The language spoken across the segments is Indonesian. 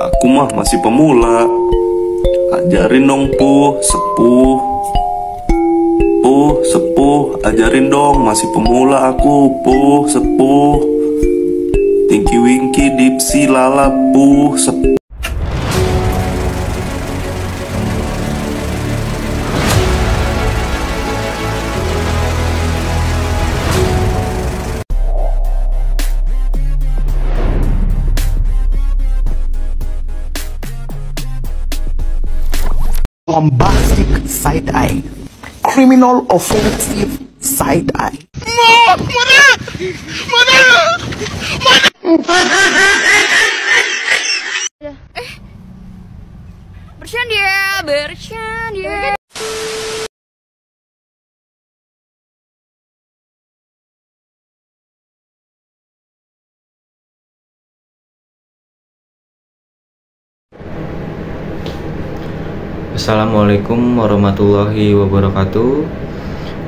Aku mah masih pemula. Ajarin dong sepuh. Sepuh, ajarin dong, masih pemula aku, sepuh. Tinky Winky Dipsy Lala sepuh. Bombastic side eye, criminal offensive side eye. Bercanda. Assalamualaikum warahmatullahi wabarakatuh.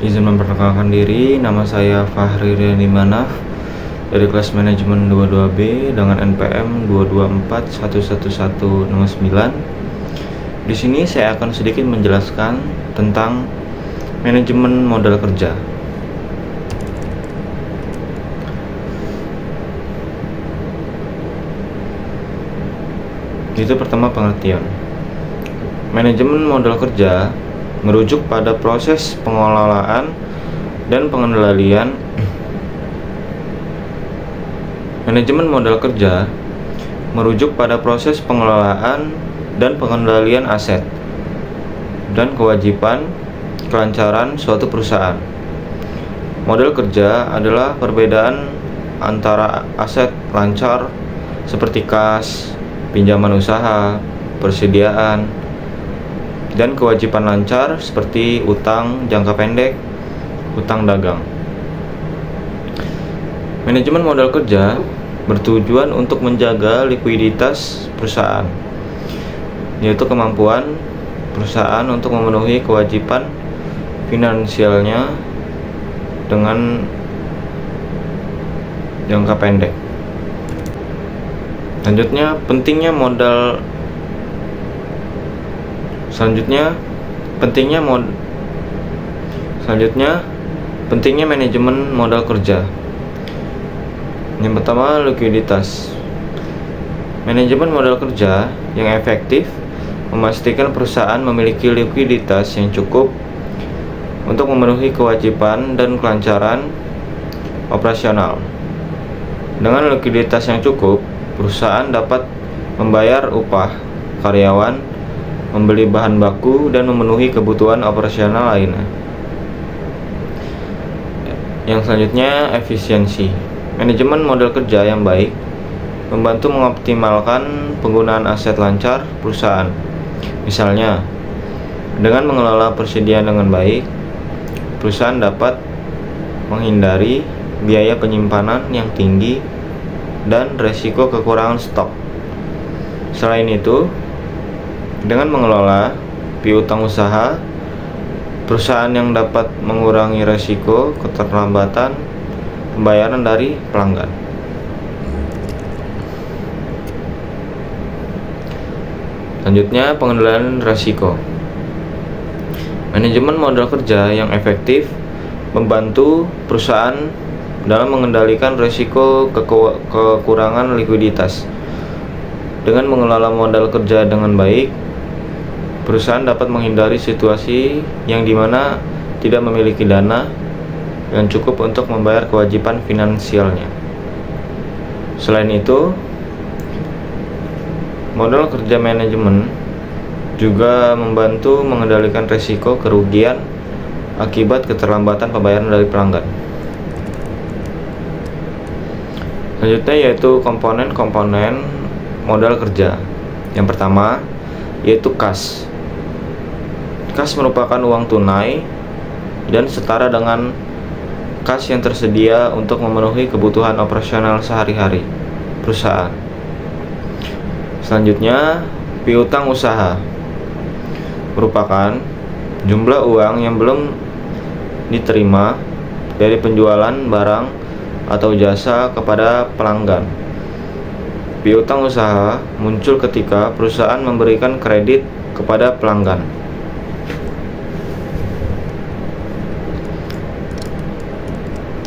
Izin memperkenalkan diri, nama saya Fahri Riani Manaf dari kelas manajemen 22B dengan NPM 224111109. Di sini saya akan sedikit menjelaskan tentang manajemen modal kerja. Itu pertama pengertian. Manajemen modal kerja merujuk pada proses pengelolaan dan pengendalian. Manajemen modal kerja merujuk pada proses pengelolaan dan pengendalian aset dan kewajiban kelancaran suatu perusahaan. Modal kerja adalah perbedaan antara aset lancar seperti kas, pinjaman usaha, persediaan, dan kewajiban lancar seperti utang jangka pendek, utang dagang. Manajemen modal kerja bertujuan untuk menjaga likuiditas perusahaan, yaitu kemampuan perusahaan untuk memenuhi kewajiban finansialnya dengan jangka pendek. Selanjutnya, pentingnya manajemen modal kerja. Yang pertama, likuiditas. Manajemen modal kerja yang efektif memastikan perusahaan memiliki likuiditas yang cukup untuk memenuhi kewajiban dan kelancaran operasional. Dengan likuiditas yang cukup, perusahaan dapat membayar upah karyawan, membeli bahan baku, dan memenuhi kebutuhan operasional lainnya. Yang selanjutnya, efisiensi. Manajemen modal kerja yang baik membantu mengoptimalkan penggunaan aset lancar perusahaan. Misalnya, dengan mengelola persediaan dengan baik, perusahaan dapat menghindari biaya penyimpanan yang tinggi dan resiko kekurangan stok. Selain itu, dengan mengelola piutang usaha, perusahaan yang dapat mengurangi resiko keterlambatan pembayaran dari pelanggan. Selanjutnya, pengendalian resiko. Manajemen modal kerja yang efektif membantu perusahaan dalam mengendalikan resiko kekurangan likuiditas. Dengan mengelola modal kerja dengan baik, perusahaan dapat menghindari situasi yang dimana tidak memiliki dana yang cukup untuk membayar kewajiban finansialnya. Selain itu, modal kerja manajemen juga membantu mengendalikan risiko kerugian akibat keterlambatan pembayaran dari pelanggan. Selanjutnya yaitu komponen-komponen modal kerja. Yang pertama yaitu kas. Kas merupakan uang tunai dan setara dengan kas yang tersedia untuk memenuhi kebutuhan operasional sehari-hari perusahaan. Selanjutnya, piutang usaha merupakan jumlah uang yang belum diterima dari penjualan barang atau jasa kepada pelanggan Piutang usaha muncul ketika perusahaan memberikan kredit kepada pelanggan.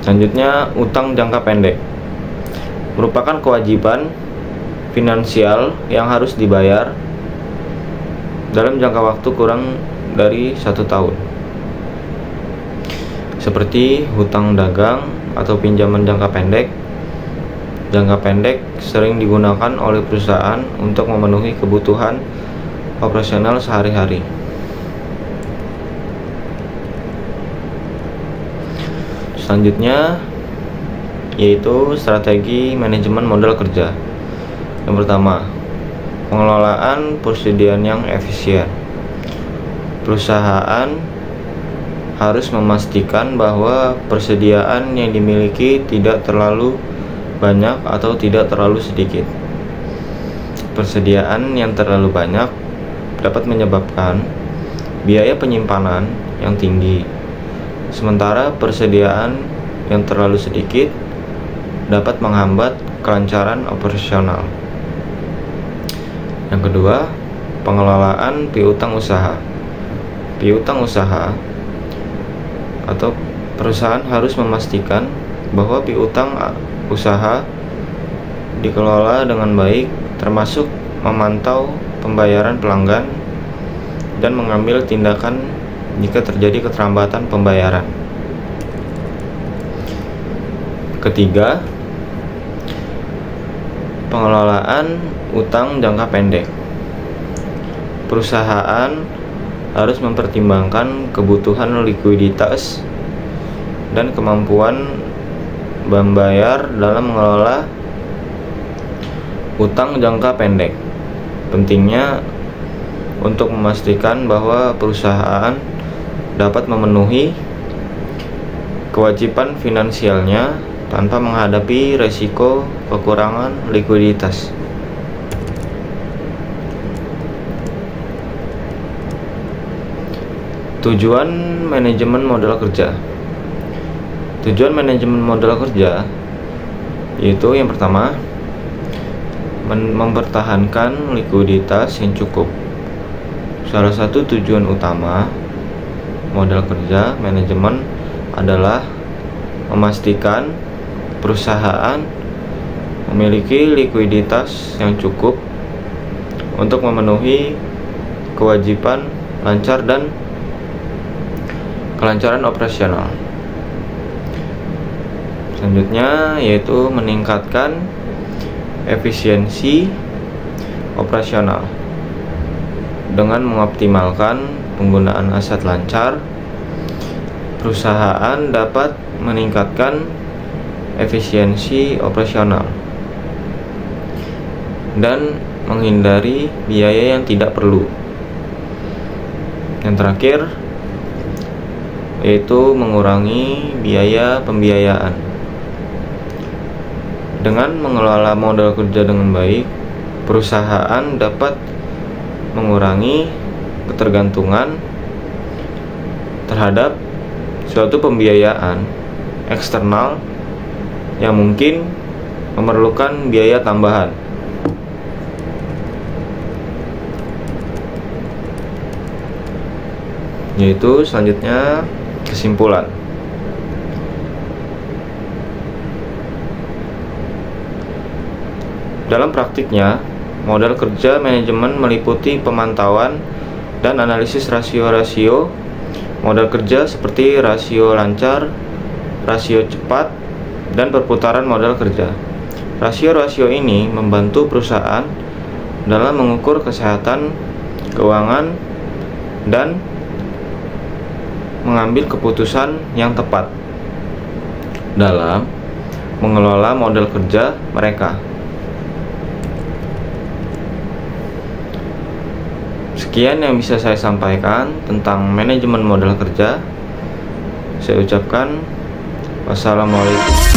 Selanjutnya, utang jangka pendek merupakan kewajiban finansial yang harus dibayar dalam jangka waktu kurang dari 1 tahun, seperti hutang dagang atau pinjaman jangka pendek. Jangka pendek sering digunakan oleh perusahaan untuk memenuhi kebutuhan operasional sehari-hari. Selanjutnya yaitu strategi manajemen modal kerja. Yang pertama, pengelolaan persediaan yang efisien. Perusahaan harus memastikan bahwa persediaan yang dimiliki tidak terlalu banyak atau tidak terlalu sedikit. Persediaan yang terlalu banyak dapat menyebabkan biaya penyimpanan yang tinggi, sementara persediaan yang terlalu sedikit dapat menghambat kelancaran operasional. Yang kedua, pengelolaan piutang usaha. Piutang usaha atau perusahaan harus memastikan bahwa piutang usaha dikelola dengan baik, termasuk memantau pembayaran pelanggan dan mengambil tindakan jika terjadi keterlambatan pembayaran. Ketiga, pengelolaan utang jangka pendek. Perusahaan harus mempertimbangkan kebutuhan likuiditas dan kemampuan membayar dalam mengelola utang jangka pendek. Pentingnya untuk memastikan bahwa perusahaan dapat memenuhi kewajiban finansialnya tanpa menghadapi resiko kekurangan likuiditas. Tujuan manajemen modal kerja. Tujuan manajemen modal kerja yaitu yang pertama, mempertahankan likuiditas yang cukup. Salah satu tujuan utama modal kerja manajemen adalah memastikan perusahaan memiliki likuiditas yang cukup untuk memenuhi kewajiban lancar dan kelancaran operasional. Selanjutnya yaitu meningkatkan efisiensi operasional. Dengan mengoptimalkan penggunaan aset lancar, perusahaan dapat meningkatkan efisiensi operasional dan menghindari biaya yang tidak perlu. Yang terakhir yaitu mengurangi biaya pembiayaan. Dengan mengelola modal kerja dengan baik, perusahaan dapat mengurangi ketergantungan terhadap suatu pembiayaan eksternal yang mungkin memerlukan biaya tambahan. Yaitu selanjutnya kesimpulan. Dalam praktiknya, modal kerja manajemen meliputi pemantauan dan analisis rasio-rasio modal kerja seperti rasio lancar, rasio cepat, dan perputaran modal kerja. Rasio-rasio ini membantu perusahaan dalam mengukur kesehatan keuangan dan mengambil keputusan yang tepat dalam mengelola modal kerja mereka. Sekian yang bisa saya sampaikan tentang manajemen modal kerja. Saya ucapkan wassalamualaikum.